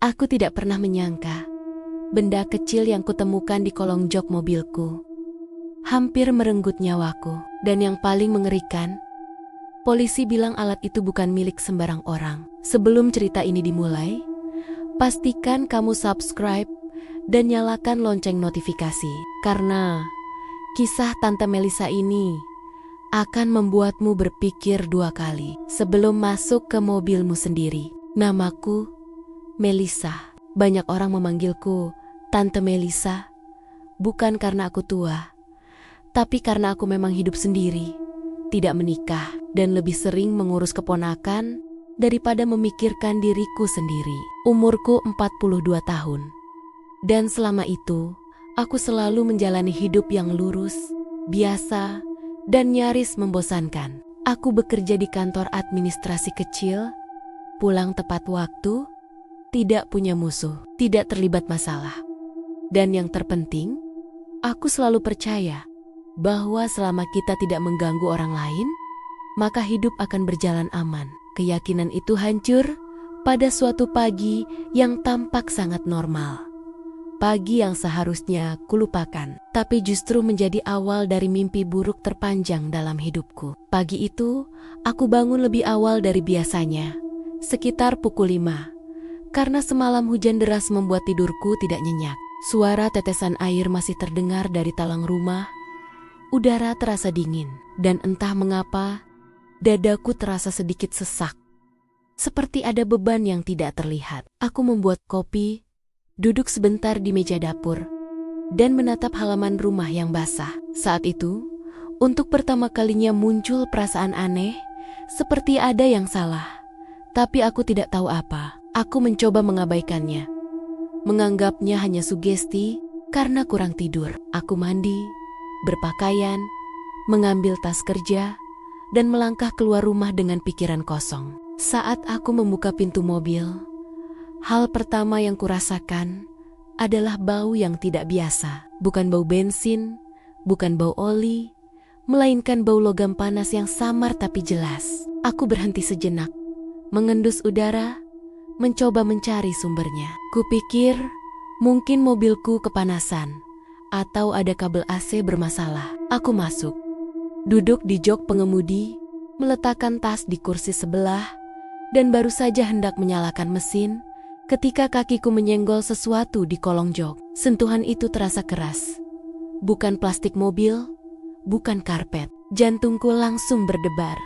Aku tidak pernah menyangka benda kecil yang kutemukan di kolong jok mobilku hampir merenggut nyawaku. Dan yang paling mengerikan, polisi bilang alat itu bukan milik sembarang orang. Sebelum cerita ini dimulai, pastikan kamu subscribe dan nyalakan lonceng notifikasi. Karena kisah Tante Melisa ini akan membuatmu berpikir dua kali sebelum masuk ke mobilmu sendiri. Namaku Melisa. Banyak orang memanggilku Tante Melisa, bukan karena aku tua, tapi karena aku memang hidup sendiri, tidak menikah, dan lebih sering mengurus keponakan daripada memikirkan diriku sendiri. Umurku 42 tahun. Dan selama itu, aku selalu menjalani hidup yang lurus, biasa, dan nyaris membosankan. Aku bekerja di kantor administrasi kecil, pulang tepat waktu, tidak punya musuh, tidak terlibat masalah. Dan yang terpenting, aku selalu percaya bahwa selama kita tidak mengganggu orang lain, maka hidup akan berjalan aman. Keyakinan itu hancur pada suatu pagi yang tampak sangat normal. Pagi yang seharusnya kulupakan, tapi justru menjadi awal dari mimpi buruk terpanjang dalam hidupku. Pagi itu, aku bangun lebih awal dari biasanya, sekitar pukul 5. Karena semalam hujan deras membuat tidurku tidak nyenyak. Suara tetesan air masih terdengar dari talang rumah. Udara terasa dingin, dan entah mengapa, dadaku terasa sedikit sesak. Seperti ada beban yang tidak terlihat. Aku membuat kopi, duduk sebentar di meja dapur, dan menatap halaman rumah yang basah. Saat itu, untuk pertama kalinya muncul perasaan aneh, seperti ada yang salah. Tapi aku tidak tahu apa. Aku mencoba mengabaikannya, menganggapnya hanya sugesti karena kurang tidur. Aku mandi, berpakaian, mengambil tas kerja, dan melangkah keluar rumah dengan pikiran kosong. Saat aku membuka pintu mobil, hal pertama yang kurasakan adalah bau yang tidak biasa. Bukan bau bensin, bukan bau oli, melainkan bau logam panas yang samar tapi jelas. Aku berhenti sejenak, mengendus udara, mencoba mencari sumbernya. Kupikir mungkin mobilku kepanasan atau ada kabel AC bermasalah. Aku masuk, duduk di jok pengemudi, meletakkan tas di kursi sebelah, dan baru saja hendak menyalakan mesin ketika kakiku menyenggol sesuatu di kolong jok. Sentuhan itu terasa keras. Bukan plastik mobil, bukan karpet. Jantungku langsung berdebar.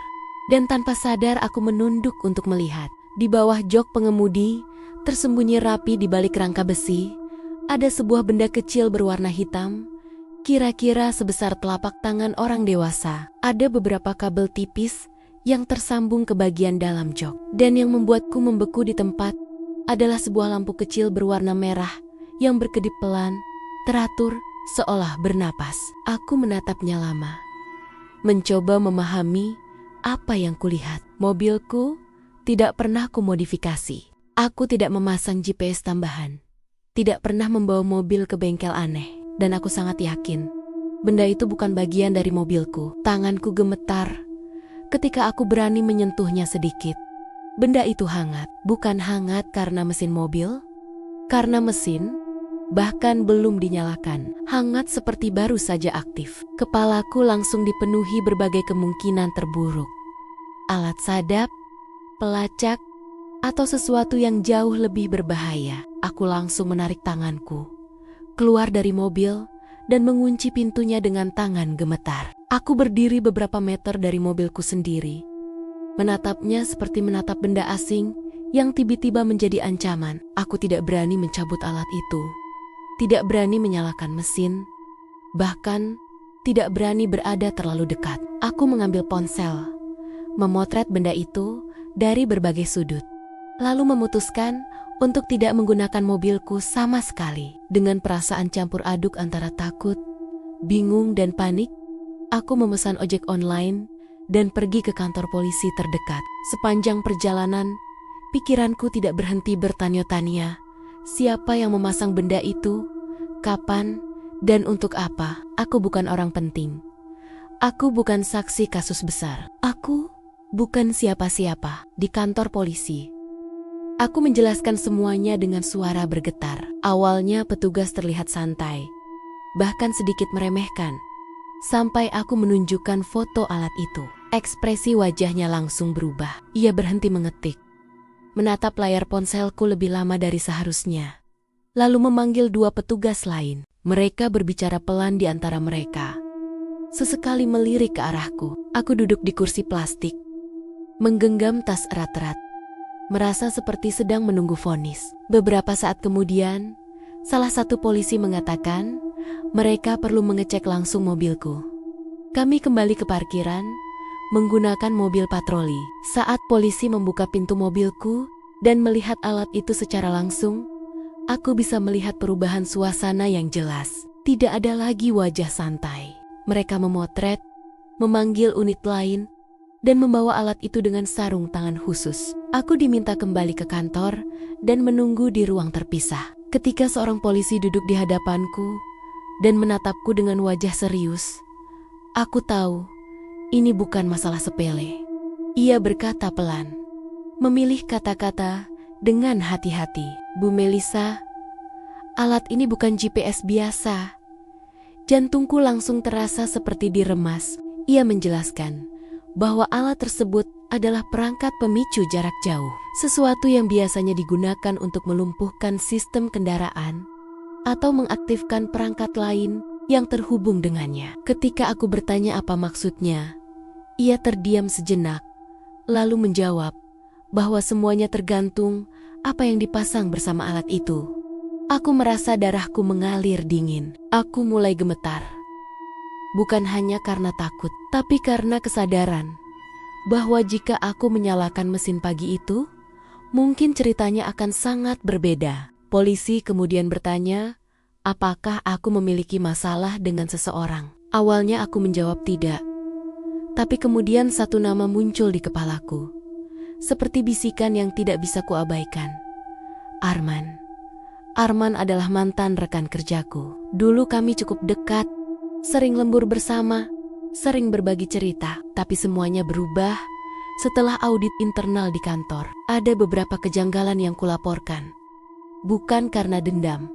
Dan tanpa sadar aku menunduk untuk melihat. Di bawah jok pengemudi, tersembunyi rapi di balik rangka besi, ada sebuah benda kecil berwarna hitam, kira-kira sebesar telapak tangan orang dewasa. Ada beberapa kabel tipis yang tersambung ke bagian dalam jok. Dan yang membuatku membeku di tempat adalah sebuah lampu kecil berwarna merah yang berkedip pelan, teratur, seolah bernapas. Aku menatapnya lama, mencoba memahami apa yang kulihat. Mobilku tidak pernah kumodifikasi. Aku tidak memasang GPS tambahan. Tidak pernah membawa mobil ke bengkel aneh. Dan aku sangat yakin benda itu bukan bagian dari mobilku. Tanganku gemetar ketika aku berani menyentuhnya sedikit. Benda itu hangat. Bukan hangat karena mesin mobil, karena mesin bahkan belum dinyalakan. Hangat seperti baru saja aktif. Kepalaku langsung dipenuhi berbagai kemungkinan terburuk. Alat sadap, pelacak, atau sesuatu yang jauh lebih berbahaya. Aku langsung menarik tanganku keluar dari mobil dan mengunci pintunya dengan tangan gemetar. Aku berdiri beberapa meter dari mobilku sendiri, menatapnya seperti menatap benda asing yang tiba-tiba menjadi ancaman. Aku tidak berani mencabut alat itu, tidak berani menyalakan mesin, bahkan tidak berani berada terlalu dekat. Aku mengambil ponsel, memotret benda itu dari berbagai sudut, lalu memutuskan untuk tidak menggunakan mobilku sama sekali. Dengan perasaan campur aduk antara takut, bingung, dan panik, aku memesan ojek online dan pergi ke kantor polisi terdekat. Sepanjang perjalanan, pikiranku tidak berhenti bertanya-tanya, siapa yang memasang benda itu, kapan, dan untuk apa. Aku bukan orang penting. Aku bukan saksi kasus besar. Aku bukan siapa-siapa. Di kantor polisi Aku menjelaskan semuanya dengan suara bergetar. Awalnya petugas terlihat santai, bahkan sedikit meremehkan. Sampai aku menunjukkan foto alat itu. Ekspresi wajahnya langsung berubah. Ia berhenti mengetik, menatap layar ponselku lebih lama dari seharusnya. Lalu memanggil dua petugas lain. Mereka berbicara pelan di antara mereka. Sesekali melirik ke arahku. Aku duduk di kursi plastik, menggenggam tas erat-erat, merasa seperti sedang menunggu vonis. Beberapa saat kemudian, salah satu polisi mengatakan mereka perlu mengecek langsung mobilku. Kami kembali ke parkiran, menggunakan mobil patroli. Saat polisi membuka pintu mobilku dan melihat alat itu secara langsung, aku bisa melihat perubahan suasana yang jelas. Tidak ada lagi wajah santai. Mereka memotret, memanggil unit lain, dan membawa alat itu dengan sarung tangan khusus. Aku diminta kembali ke kantor dan menunggu di ruang terpisah. Ketika seorang polisi duduk di hadapanku dan menatapku dengan wajah serius, aku tahu ini bukan masalah sepele. Ia berkata pelan, memilih kata-kata dengan hati-hati. Bu Melissa, alat ini bukan GPS biasa. Jantungku langsung terasa seperti diremas. Ia menjelaskan bahwa alat tersebut adalah perangkat pemicu jarak jauh, sesuatu yang biasanya digunakan untuk melumpuhkan sistem kendaraan atau mengaktifkan perangkat lain yang terhubung dengannya. Ketika aku bertanya apa maksudnya, ia terdiam sejenak, lalu menjawab bahwa semuanya tergantung apa yang dipasang bersama alat itu. Aku merasa darahku mengalir dingin. Aku mulai gemetar. Bukan hanya karena takut, tapi karena kesadaran bahwa jika aku menyalakan mesin pagi itu, mungkin ceritanya akan sangat berbeda. Polisi kemudian bertanya, apakah aku memiliki masalah dengan seseorang? Awalnya aku menjawab tidak, tapi kemudian satu nama muncul di kepalaku, seperti bisikan yang tidak bisa kuabaikan. Arman. Arman adalah mantan rekan kerjaku. Dulu kami cukup dekat, sering lembur bersama, sering berbagi cerita, tapi semuanya berubah setelah audit internal di kantor. Ada beberapa kejanggalan yang kulaporkan. Bukan karena dendam,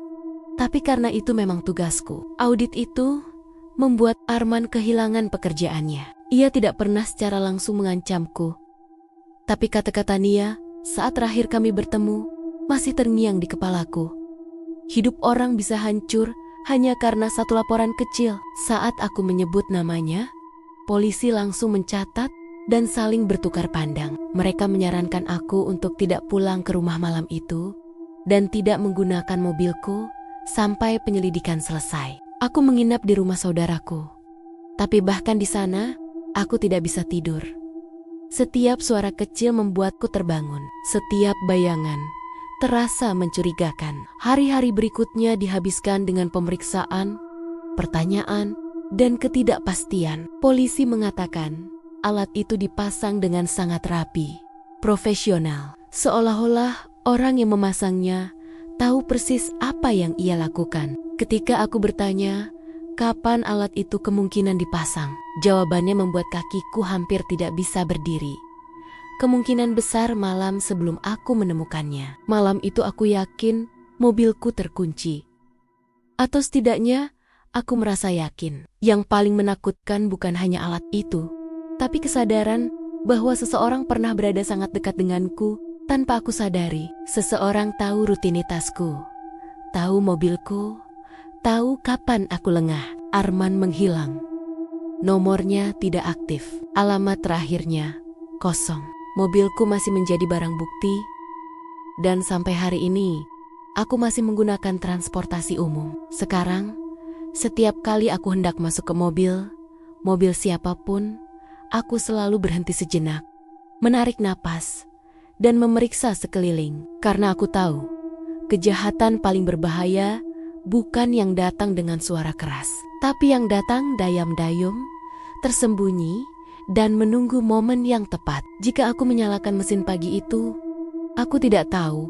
tapi karena itu memang tugasku. Audit itu membuat Arman kehilangan pekerjaannya. Ia tidak pernah secara langsung mengancamku, tapi kata-kata Nia saat terakhir kami bertemu masih terngiang di kepalaku. Hidup orang bisa hancur hanya karena satu laporan kecil. Saat aku menyebut namanya, polisi langsung mencatat dan saling bertukar pandang. Mereka menyarankan aku untuk tidak pulang ke rumah malam itu dan tidak menggunakan mobilku sampai penyelidikan selesai. Aku menginap di rumah saudaraku, tapi bahkan di sana, aku tidak bisa tidur. Setiap suara kecil membuatku terbangun. Setiap bayangan terasa mencurigakan. Hari-hari berikutnya dihabiskan dengan pemeriksaan, pertanyaan, dan ketidakpastian. Polisi mengatakan alat itu dipasang dengan sangat rapi, profesional. Seolah-olah orang yang memasangnya tahu persis apa yang ia lakukan. Ketika aku bertanya, kapan alat itu kemungkinan dipasang? Jawabannya membuat kakiku hampir tidak bisa berdiri. Kemungkinan besar malam sebelum aku menemukannya. Malam itu aku yakin mobilku terkunci. Atau setidaknya aku merasa yakin. Yang paling menakutkan bukan hanya alat itu, tapi kesadaran bahwa seseorang pernah berada sangat dekat denganku tanpa aku sadari. Seseorang tahu rutinitasku, tahu mobilku, tahu kapan aku lengah. Arman menghilang. Nomornya tidak aktif. Alamat terakhirnya kosong. Mobilku masih menjadi barang bukti, dan sampai hari ini, aku masih menggunakan transportasi umum. Sekarang, setiap kali aku hendak masuk ke mobil siapapun, aku selalu berhenti sejenak, menarik napas, dan memeriksa sekeliling. Karena aku tahu, kejahatan paling berbahaya bukan yang datang dengan suara keras, tapi yang datang dayam-dayum, tersembunyi, dan menunggu momen yang tepat. Jika aku menyalakan mesin pagi itu, aku tidak tahu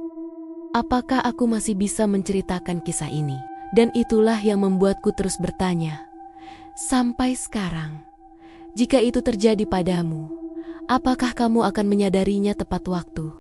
apakah aku masih bisa menceritakan kisah ini. Dan itulah yang membuatku terus bertanya, sampai sekarang, jika itu terjadi padamu, apakah kamu akan menyadarinya tepat waktu?